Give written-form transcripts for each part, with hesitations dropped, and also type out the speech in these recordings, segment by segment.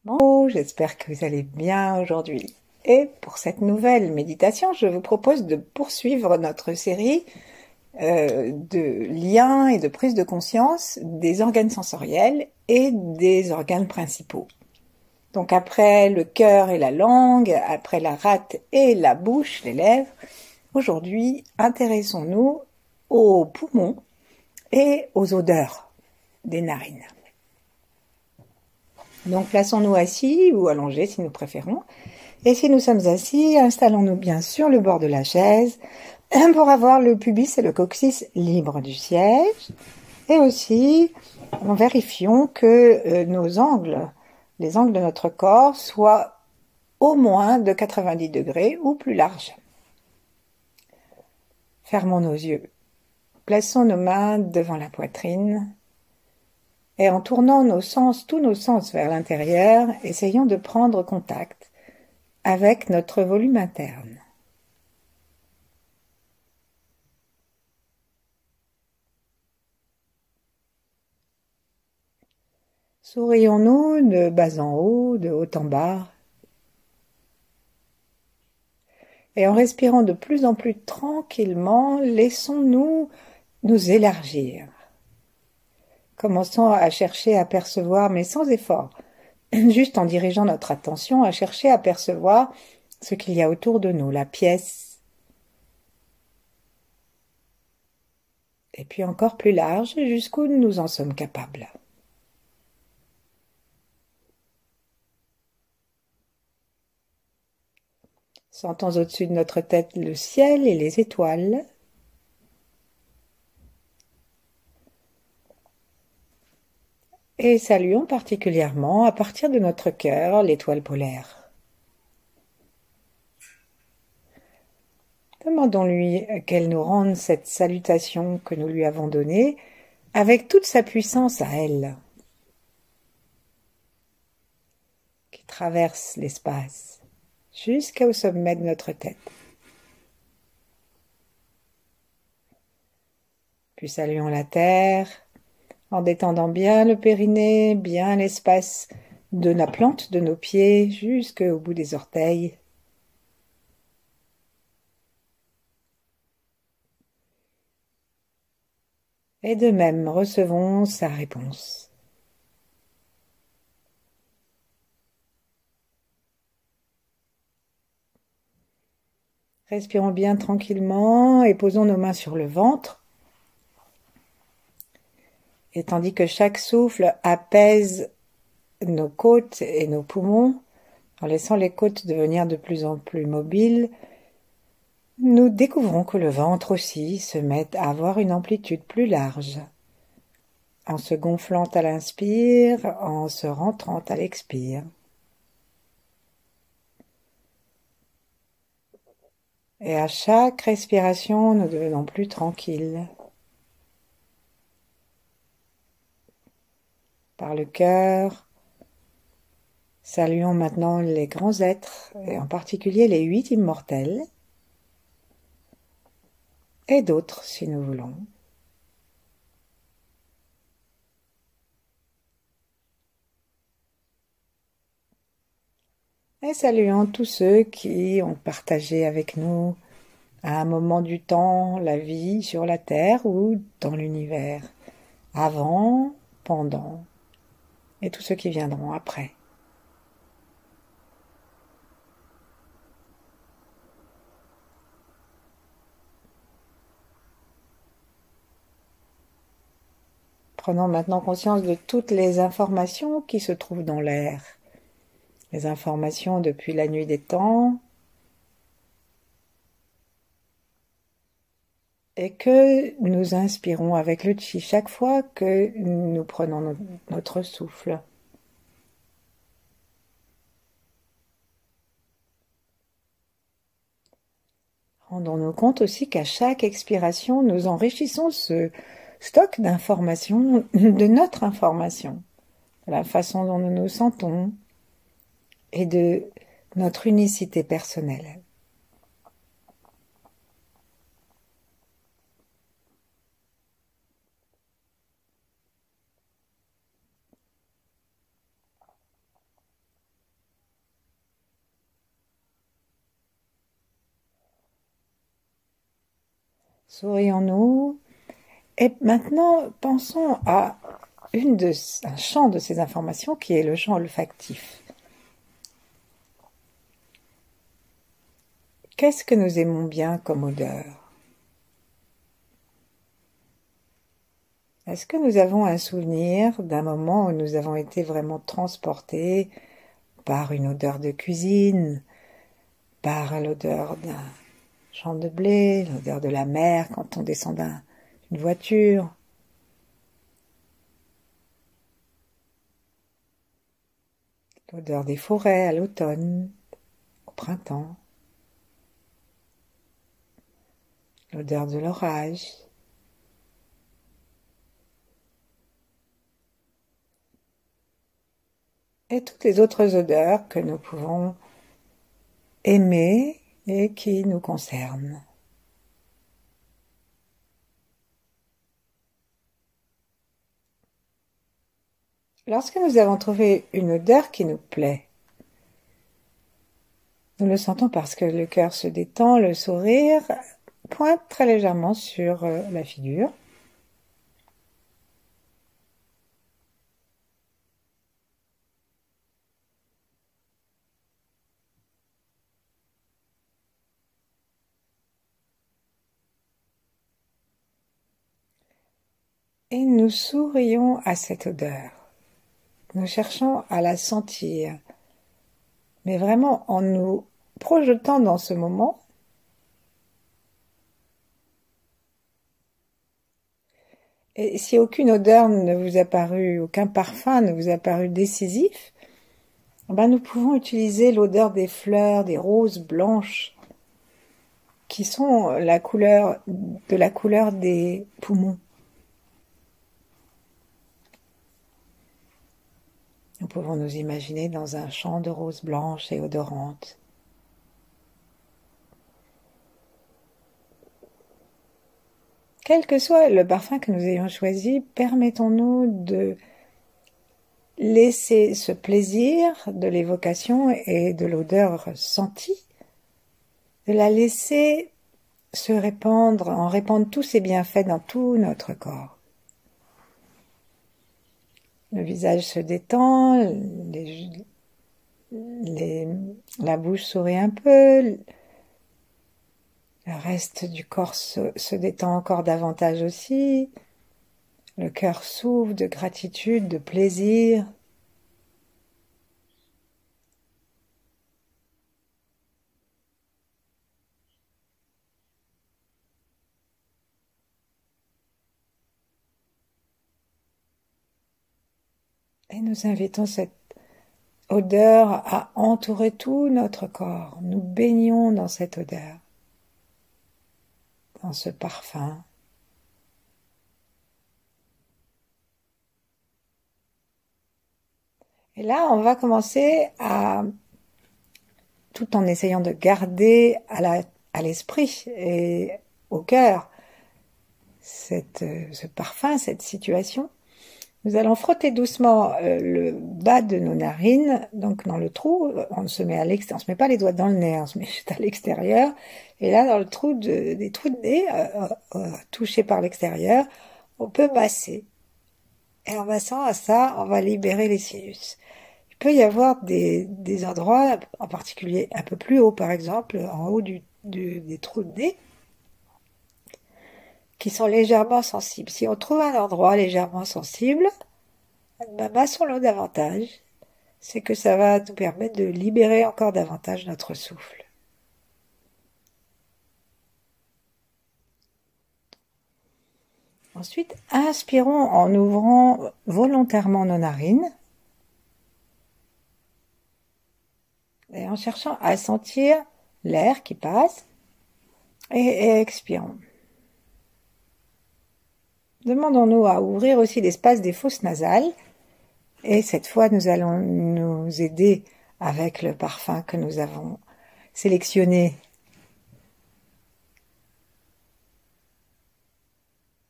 Bonjour, j'espère que vous allez bien aujourd'hui. Et pour cette nouvelle méditation, je vous propose de poursuivre notre série de liens et de prise de conscience des organes sensoriels et des organes principaux. Donc après le cœur et la langue, après la rate et la bouche, les lèvres, aujourd'hui intéressons-nous aux poumons et aux odeurs des narines. Donc plaçons-nous assis ou allongés si nous préférons. Et si nous sommes assis, installons-nous bien sur le bord de la chaise pour avoir le pubis et le coccyx libres du siège. Et aussi, vérifions que nos angles, les angles de notre corps, soient au moins de 90 degrés ou plus larges. Fermons nos yeux. Plaçons nos mains devant la poitrine. Et en tournant tous nos sens vers l'intérieur, essayons de prendre contact avec notre volume interne. Sourions-nous de bas en haut, de haut en bas. Et en respirant de plus en plus tranquillement, laissons-nous nous élargir. Commençons à chercher à percevoir, mais sans effort, juste en dirigeant notre attention à chercher à percevoir ce qu'il y a autour de nous, la pièce. Et puis encore plus large, jusqu'où nous en sommes capables. Sentons au-dessus de notre tête le ciel et les étoiles. Et saluons particulièrement, à partir de notre cœur, l'étoile polaire. Demandons-lui qu'elle nous rende cette salutation que nous lui avons donnée avec toute sa puissance à elle, qui traverse l'espace jusqu'au sommet de notre tête. Puis saluons la terre en détendant bien le périnée, bien l'espace de la plante de nos pieds jusqu'au bout des orteils. Et de même, recevons sa réponse. Respirons bien tranquillement et posons nos mains sur le ventre. Et tandis que chaque souffle apaise nos côtes et nos poumons, en laissant les côtes devenir de plus en plus mobiles, nous découvrons que le ventre aussi se met à avoir une amplitude plus large, en se gonflant à l'inspire, en se rentrant à l'expire. Et à chaque respiration, nous devenons plus tranquilles. Par le cœur, saluons maintenant les grands êtres, et en particulier les 8 immortels, et d'autres si nous voulons. Et saluons tous ceux qui ont partagé avec nous à un moment du temps la vie sur la Terre ou dans l'univers, avant, pendant, et tous ceux qui viendront après. Prenons maintenant conscience de toutes les informations qui se trouvent dans l'air. Les informations depuis la nuit des temps, et que nous inspirons avec le chi chaque fois que nous prenons notre souffle. Rendons-nous compte aussi qu'à chaque expiration, nous enrichissons ce stock d'informations, de notre information, de la façon dont nous nous sentons et de notre unicité personnelle. Sourions-nous. Et maintenant, pensons à un champ de ces informations qui est le champ olfactif. Qu'est-ce que nous aimons bien comme odeur? Est-ce que nous avons un souvenir d'un moment où nous avons été vraiment transportés par une odeur de cuisine, par l'odeur d'un champ de blé, l'odeur de la mer quand on descend d'une voiture? L'odeur des forêts à l'automne, au printemps, l'odeur de l'orage. Et toutes les autres odeurs que nous pouvons aimer et qui nous concernent. Lorsque nous avons trouvé une odeur qui nous plaît, nous le sentons parce que le cœur se détend, le sourire pointe très légèrement sur la figure. Et nous sourions à cette odeur. Nous cherchons à la sentir, mais vraiment en nous projetant dans ce moment. Et si aucune odeur ne vous a paru, aucun parfum ne vous a paru décisif, ben nous pouvons utiliser l'odeur des fleurs, des roses blanches, qui sont la couleur des poumons. Nous pouvons nous imaginer dans un champ de roses blanches et odorantes. Quel que soit le parfum que nous ayons choisi, permettons-nous de laisser ce plaisir de l'évocation et de l'odeur sentie, de la laisser se répandre, en répandre tous ses bienfaits dans tout notre corps. Le visage se détend, la bouche sourit un peu, le reste du corps se détend encore davantage aussi, le cœur s'ouvre de gratitude, de plaisir. Et nous invitons cette odeur à entourer tout notre corps. Nous baignons dans cette odeur, dans ce parfum. Et là, on va commencer tout en essayant de garder à l'esprit et au cœur ce parfum, cette situation. Nous allons frotter doucement le bas de nos narines, donc dans le trou. On se met à l'extérieur, on se met pas les doigts dans le nez, on se met juste à l'extérieur. Et là, dans le trou des trous de nez, touchés par l'extérieur, on peut masser. Et en massant à ça, on va libérer les sinus. Il peut y avoir des endroits, en particulier un peu plus haut, par exemple, en haut des trous de nez, qui sont légèrement sensibles. Si on trouve un endroit légèrement sensible, massons-le davantage. C'est que ça va nous permettre de libérer encore davantage notre souffle. Ensuite, inspirons en ouvrant volontairement nos narines et en cherchant à sentir l'air qui passe et expirons. Demandons-nous à ouvrir aussi l'espace des fosses nasales et cette fois nous allons nous aider avec le parfum que nous avons sélectionné.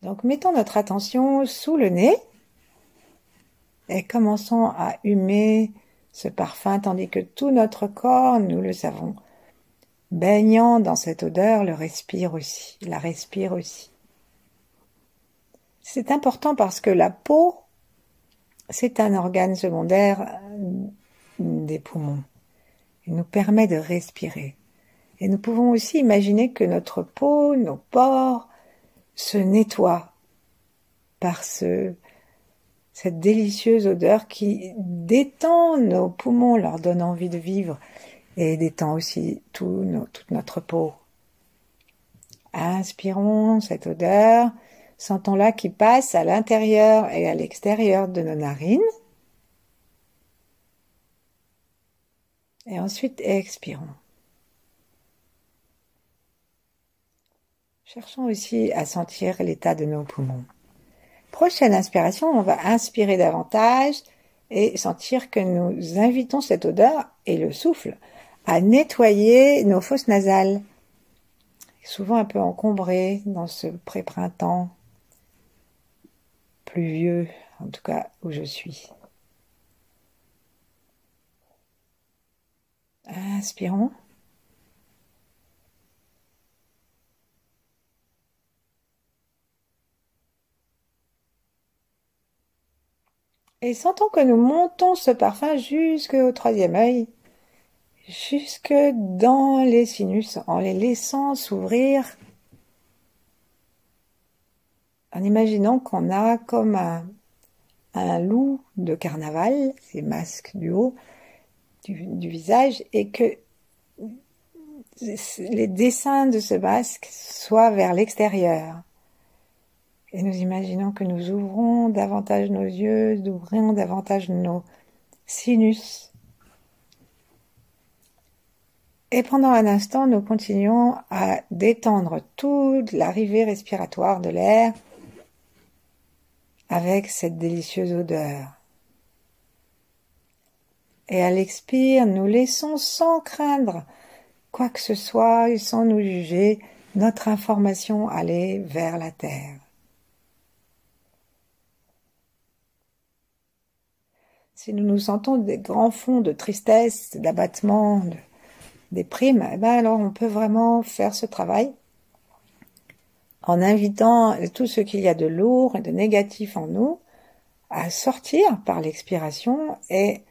Donc mettons notre attention sous le nez et commençons à humer ce parfum tandis que tout notre corps, nous le savons, baignant dans cette odeur, le respire aussi, la respire aussi. C'est important parce que la peau, c'est un organe secondaire des poumons. Il nous permet de respirer. Et nous pouvons aussi imaginer que notre peau, nos pores, se nettoient par cette délicieuse odeur qui détend nos poumons, leur donne envie de vivre et détend aussi toute notre peau. Inspirons cette odeur, sentons-la qui passe à l'intérieur et à l'extérieur de nos narines. Et ensuite, expirons. Cherchons aussi à sentir l'état de nos poumons. Prochaine inspiration, on va inspirer davantage et sentir que nous invitons cette odeur et le souffle à nettoyer nos fosses nasales, souvent un peu encombrées dans ce pré-printemps pluvieux, en tout cas où je suis. Inspirons. Et sentons que nous montons ce parfum jusqu'au troisième œil, jusque dans les sinus, en les laissant s'ouvrir, en imaginant qu'on a comme un loup de carnaval, ces masques du haut du visage, et que les dessins de ce masque soient vers l'extérieur. Et nous imaginons que nous ouvrons davantage nos yeux, nous ouvrons davantage nos sinus. Et pendant un instant, nous continuons à détendre toute l'arrivée respiratoire de l'air avec cette délicieuse odeur. Et à l'expire, nous laissons sans craindre quoi que ce soit et sans nous juger notre information aller vers la terre. Si nous nous sentons des grands fonds de tristesse, d'abattement, de déprime, eh ben alors on peut vraiment faire ce travail en invitant tout ce qu'il y a de lourd et de négatif en nous à sortir par l'expiration et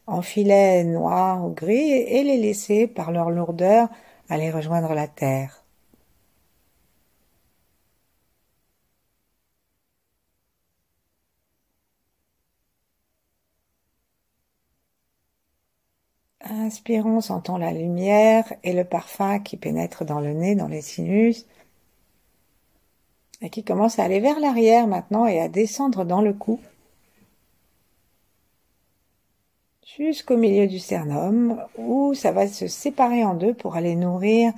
en filets noirs ou gris et les laisser par leur lourdeur aller rejoindre la terre. Inspirons, sentons la lumière et le parfum qui pénètre dans le nez, dans les sinus, et qui commence à aller vers l'arrière maintenant et à descendre dans le cou, jusqu'au milieu du sternum, où ça va se séparer en deux pour aller nourrir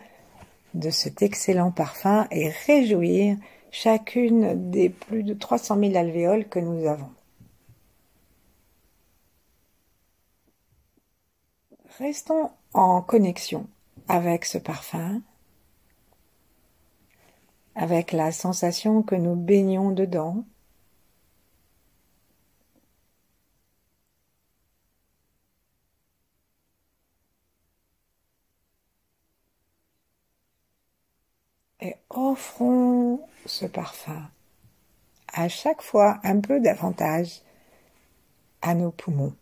de cet excellent parfum et réjouir chacune des plus de 300 000 alvéoles que nous avons. Restons en connexion avec ce parfum, avec la sensation que nous baignons dedans. Et offrons ce parfum à chaque fois un peu davantage à nos poumons.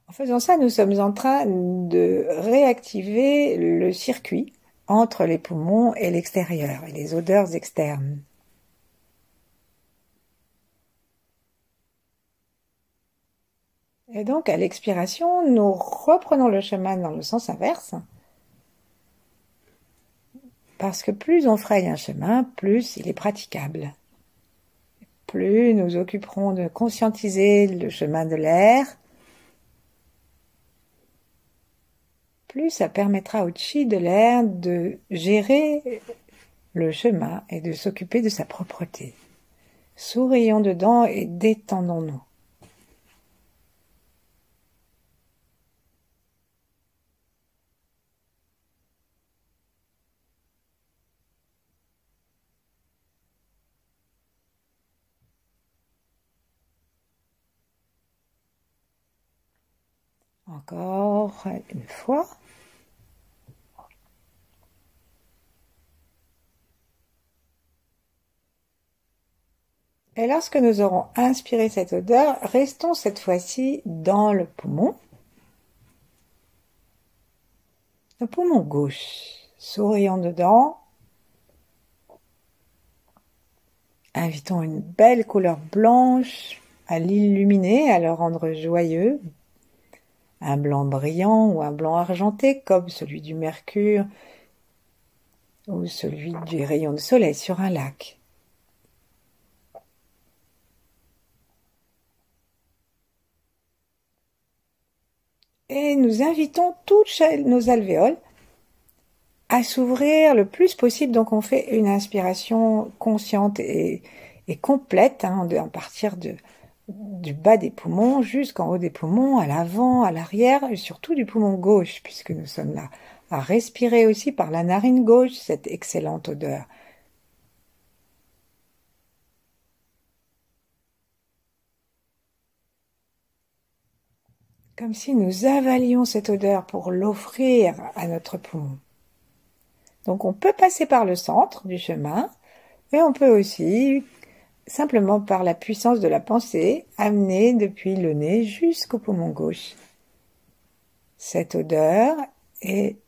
En faisant ça, nous sommes en train de réactiver le circuit entre les poumons et l'extérieur, et les odeurs externes. Et donc, à l'expiration, nous reprenons le chemin dans le sens inverse, parce que plus on fraye un chemin, plus il est praticable. Plus nous occuperons de conscientiser le chemin de l'air, plus ça permettra au chi de l'air de gérer le chemin et de s'occuper de sa propreté. Sourions dedans et détendons-nous. Encore une fois. Et lorsque nous aurons inspiré cette odeur, restons cette fois-ci dans le poumon. Le poumon gauche, sourions dedans. Invitons une belle couleur blanche à l'illuminer, à le rendre joyeux. Un blanc brillant ou un blanc argenté comme celui du mercure ou celui du rayon de soleil sur un lac. Et nous invitons toutes nos alvéoles à s'ouvrir le plus possible. Donc on fait une inspiration consciente et complète, hein, à partir du bas des poumons jusqu'en haut des poumons, à l'avant, à l'arrière, et surtout du poumon gauche, puisque nous sommes là à respirer aussi par la narine gauche cette excellente odeur. Comme si nous avalions cette odeur pour l'offrir à notre poumon. Donc on peut passer par le centre du chemin, mais on peut aussi, simplement par la puissance de la pensée, amener depuis le nez jusqu'au poumon gauche. Cette odeur et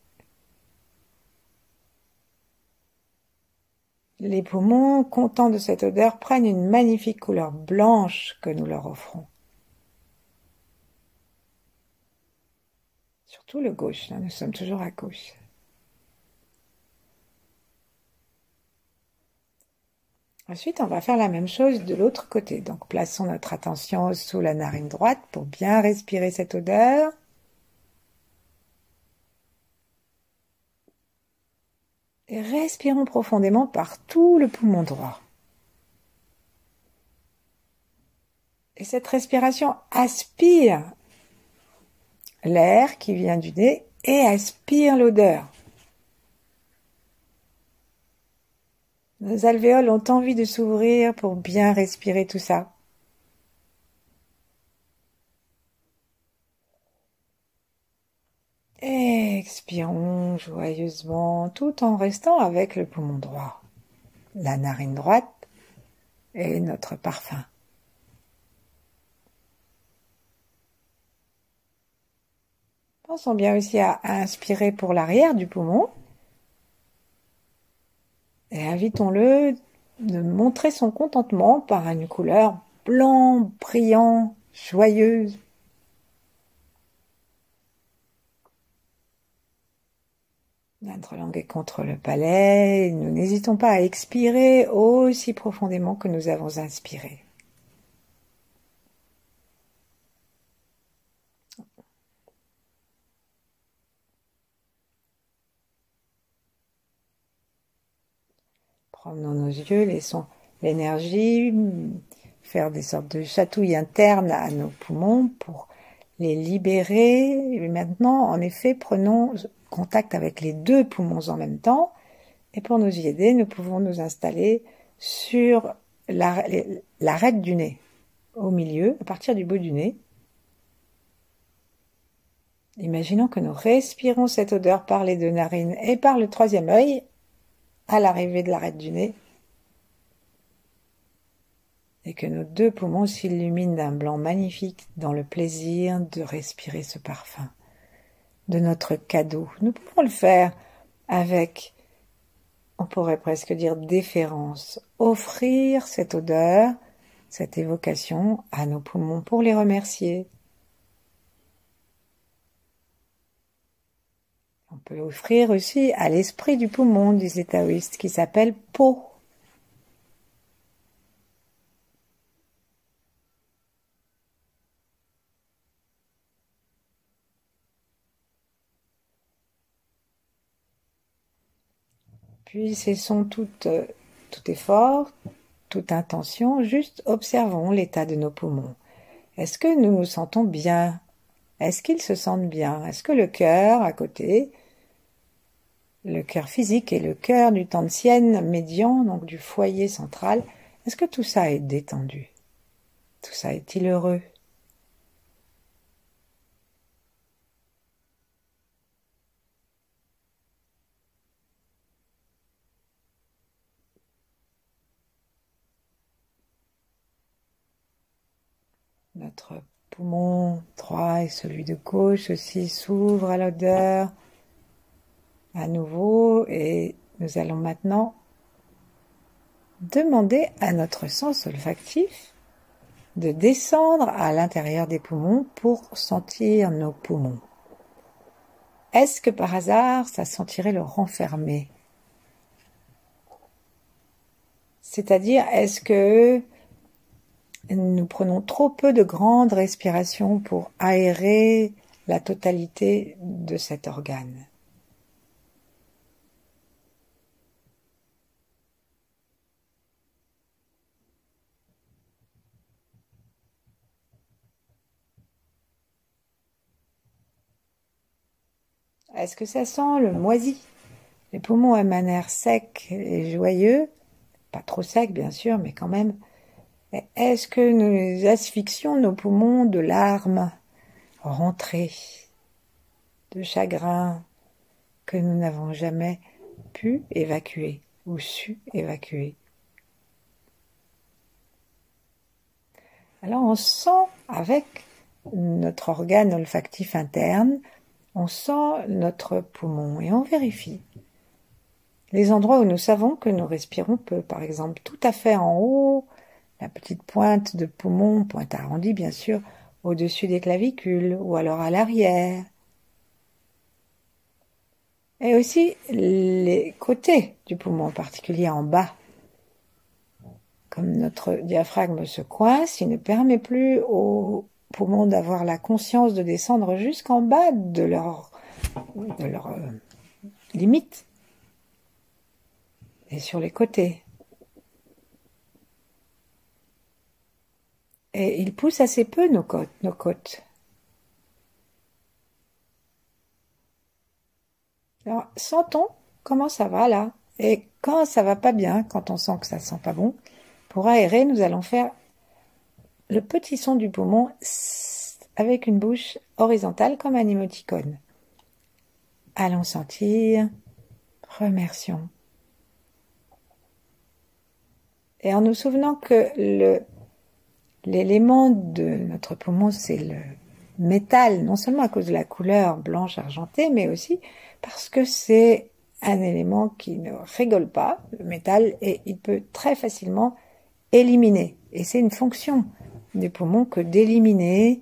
les poumons, contents de cette odeur, prennent une magnifique couleur blanche que nous leur offrons. Surtout le gauche, là, nous sommes toujours à gauche. Ensuite, on va faire la même chose de l'autre côté. Donc, plaçons notre attention sous la narine droite pour bien respirer cette odeur. Et respirons profondément par tout le poumon droit. Et cette respiration aspire l'air qui vient du nez et aspire l'odeur. Nos alvéoles ont envie de s'ouvrir pour bien respirer tout ça. Expirons joyeusement tout en restant avec le poumon droit, la narine droite et notre parfum. Pensons bien aussi à inspirer pour l'arrière du poumon et invitons-le de montrer son contentement par une couleur blanc, brillant, joyeuse. Notre langue est contre le palais, nous n'hésitons pas à expirer aussi profondément que nous avons inspiré. Promenons nos yeux, laissons l'énergie faire des sortes de chatouilles internes à nos poumons pour les libérer. Et maintenant, en effet, prenons contact avec les deux poumons en même temps. Et pour nous y aider, nous pouvons nous installer sur l'arête du nez, au milieu, à partir du bout du nez. Imaginons que nous respirons cette odeur par les deux narines et par le troisième œil, à l'arrivée de l'arête du nez, et que nos deux poumons s'illuminent d'un blanc magnifique dans le plaisir de respirer ce parfum, de notre cadeau. Nous pouvons le faire avec, on pourrait presque dire, déférence, offrir cette odeur, cette évocation à nos poumons pour les remercier. On peut l'offrir aussi à l'esprit du poumon, disent les taoïstes, qui s'appelle Po. Puis cessons tout effort, toute intention, juste observons l'état de nos poumons. Est-ce que nous nous sentons bien? Est-ce qu'ils se sentent bien? Est-ce que le cœur à côté, le cœur physique et le cœur du Tantian médian, donc du foyer central, est-ce que tout ça est détendu? Tout ça est-il heureux? Notre poumon droit et celui de gauche aussi s'ouvrent à l'odeur à nouveau et nous allons maintenant demander à notre sens olfactif de descendre à l'intérieur des poumons pour sentir nos poumons. Est-ce que par hasard, ça sentirait le renfermer? C'est-à-dire, est-ce que nous prenons trop peu de grandes respirations pour aérer la totalité de cet organe? Est-ce que ça sent le moisi? Les poumons aiment un air sec et joyeux, pas trop sec bien sûr, mais quand même. Est-ce que nous asphyxions nos poumons de larmes rentrées, de chagrin que nous n'avons jamais pu évacuer ou su évacuer? Alors on sent avec notre organe olfactif interne, on sent notre poumon et on vérifie. Les endroits où nous savons que nous respirons peu, par exemple tout à fait en haut, la petite pointe de poumon, pointe arrondie bien sûr, au-dessus des clavicules ou alors à l'arrière. Et aussi les côtés du poumon, en particulier en bas. Comme notre diaphragme se coince, il ne permet plus aux poumons d'avoir la conscience de descendre jusqu'en bas de leur limite. Et sur les côtés. Et ils poussent assez peu nos côtes. Alors, sentons comment ça va là. Et quand ça va pas bien, quand on sent que ça sent pas bon, pour aérer, nous allons faire le petit son du poumon avec une bouche horizontale comme un émoticône. Allons sentir, remercions. Et en nous souvenant que l'élément de notre poumon, c'est le métal, non seulement à cause de la couleur blanche argentée, mais aussi parce que c'est un élément qui ne rigole pas, le métal, et il peut très facilement éliminer. Et c'est une fonction des poumons que d'éliminer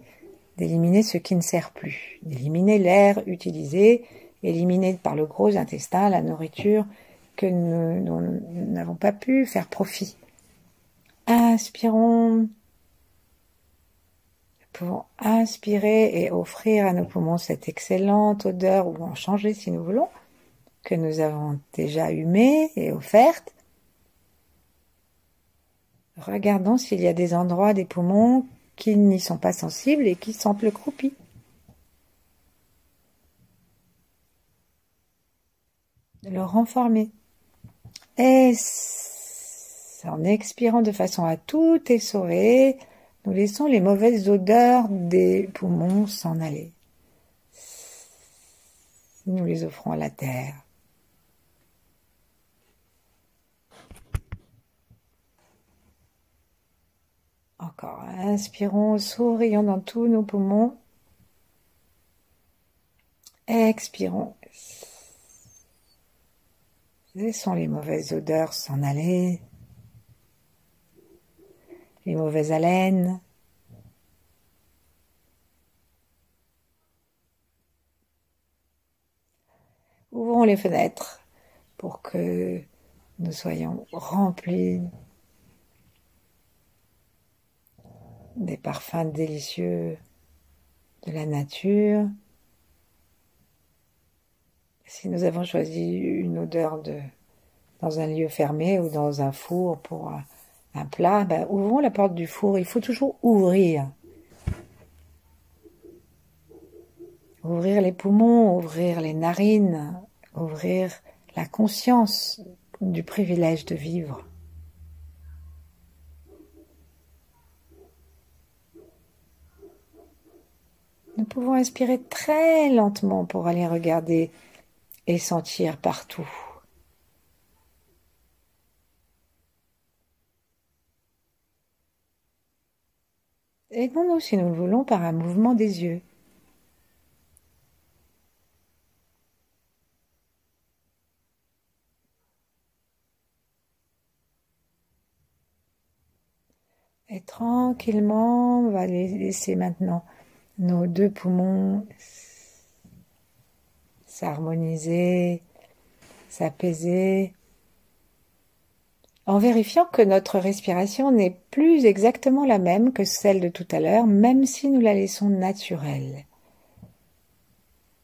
ce qui ne sert plus, d'éliminer l'air utilisé, éliminer par le gros intestin la nourriture dont nous n'avons pas pu faire profit. Inspirons. Nous pouvons inspirer et offrir à nos poumons cette excellente odeur, ou en changer si nous voulons, que nous avons déjà humée et offerte. Regardons s'il y a des endroits des poumons qui n'y sont pas sensibles et qui sentent le croupi. De le renformer. Et en expirant de façon à tout essorer, nous laissons les mauvaises odeurs des poumons s'en aller. Nous les offrons à la terre. Encore, inspirons, sourions dans tous nos poumons. Expirons. Laissons les mauvaises odeurs s'en aller. Les mauvaises haleines. Ouvrons les fenêtres pour que nous soyons remplis des parfums délicieux de la nature. Si nous avons choisi une odeur dans un lieu fermé ou dans un four pour un plat, ben, ouvrons la porte du four. Il faut toujours ouvrir. Ouvrir les poumons, ouvrir les narines, ouvrir la conscience du privilège de vivre. Nous pouvons inspirer très lentement pour aller regarder et sentir partout. Aidons-nous, si nous le voulons, par un mouvement des yeux. Et tranquillement, on va laisser maintenant nos deux poumons s'harmoniser, s'apaiser, en vérifiant que notre respiration n'est plus exactement la même que celle de tout à l'heure, même si nous la laissons naturelle.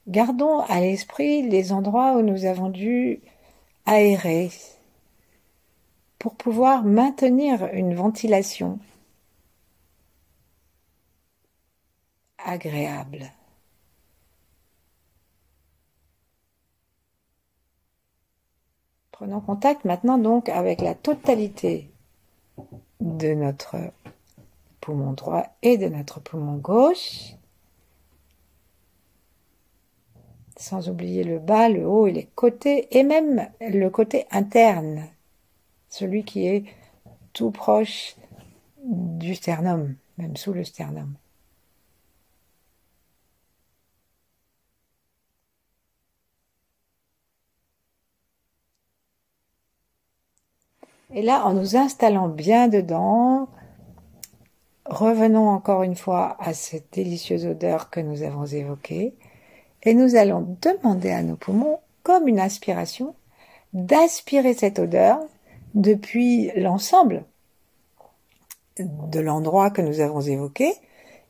Gardons à l'esprit les endroits où nous avons dû aérer pour pouvoir maintenir une ventilation agréable. Prenons contact maintenant donc avec la totalité de notre poumon droit et de notre poumon gauche, sans oublier le bas, le haut et les côtés, et même le côté interne, celui qui est tout proche du sternum, même sous le sternum. Et là, en nous installant bien dedans, revenons encore une fois à cette délicieuse odeur que nous avons évoquée, et nous allons demander à nos poumons, comme une inspiration, d'aspirer cette odeur depuis l'ensemble de l'endroit que nous avons évoqué,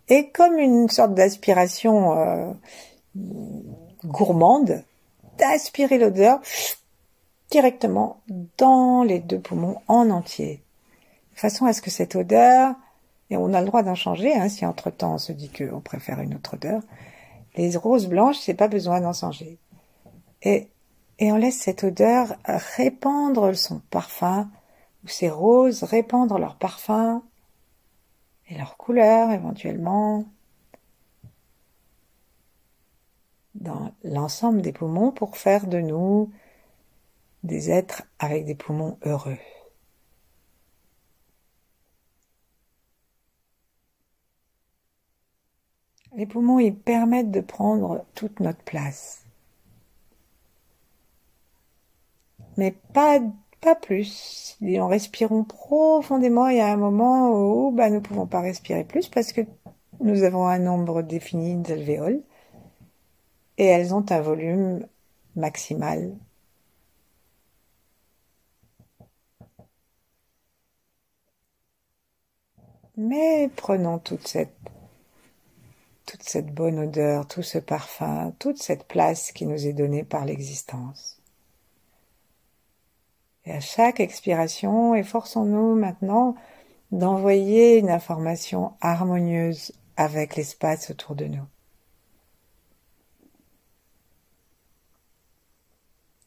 et comme une sorte d'aspiration gourmande, d'aspirer l'odeur directement dans les deux poumons en entier, de façon à ce que cette odeur, et on a le droit d'en changer, hein, si entre-temps on se dit qu'on préfère une autre odeur, les roses blanches, c'est pas besoin d'en changer. Et on laisse cette odeur répandre son parfum, ou ces roses répandre leur parfum et leur couleur éventuellement dans l'ensemble des poumons pour faire de nous des êtres avec des poumons heureux. Les poumons, ils permettent de prendre toute notre place. Mais pas plus. Et en respirant profondément, il y a un moment où nous ne pouvons pas respirer plus parce que nous avons un nombre défini d'alvéoles et elles ont un volume maximal. Mais prenons toute cette bonne odeur, tout ce parfum, toute cette place qui nous est donnée par l'existence. Et à chaque expiration, efforçons-nous maintenant d'envoyer une information harmonieuse avec l'espace autour de nous.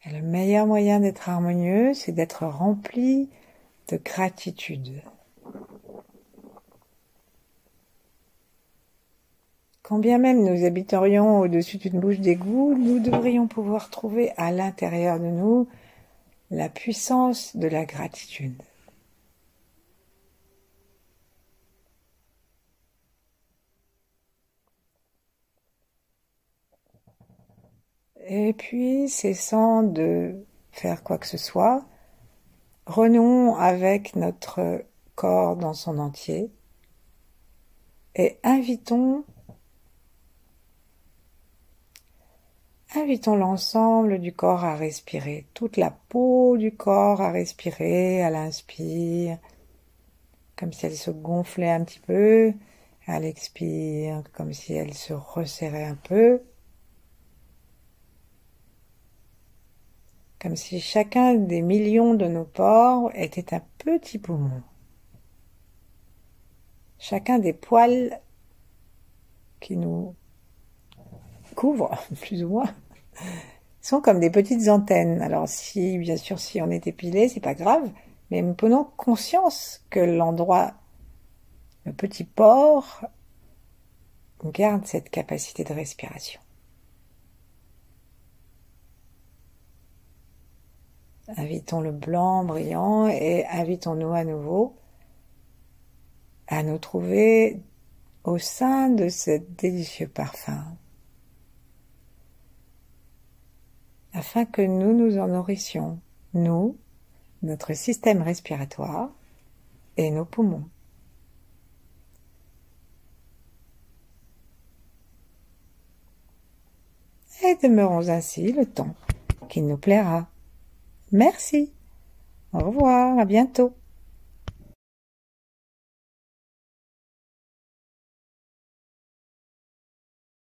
Et le meilleur moyen d'être harmonieux, c'est d'être rempli de gratitude. Quand bien même nous habiterions au-dessus d'une bouche d'égout, nous devrions pouvoir trouver à l'intérieur de nous la puissance de la gratitude. Et puis, cessant de faire quoi que ce soit, renouons avec notre corps dans son entier et invitons l'ensemble du corps à respirer, toute la peau du corps à respirer à l'inspire, comme si elle se gonflait un petit peu, à l'expire, comme si elle se resserrait un peu, comme si chacun des millions de nos pores était un petit poumon. Chacun des poils qui nous couvrent, plus ou moins, sont comme des petites antennes. Alors si, bien sûr, si on est épilé, c'est pas grave, mais nous prenons conscience que l'endroit, le petit pore, garde cette capacité de respiration. Invitons le blanc brillant et invitons-nous à nouveau à nous trouver au sein de ce délicieux parfum, afin que nous nous en nourrissions, nous, notre système respiratoire et nos poumons. Et demeurons ainsi le temps qu'il nous plaira. Merci. Au revoir, à bientôt.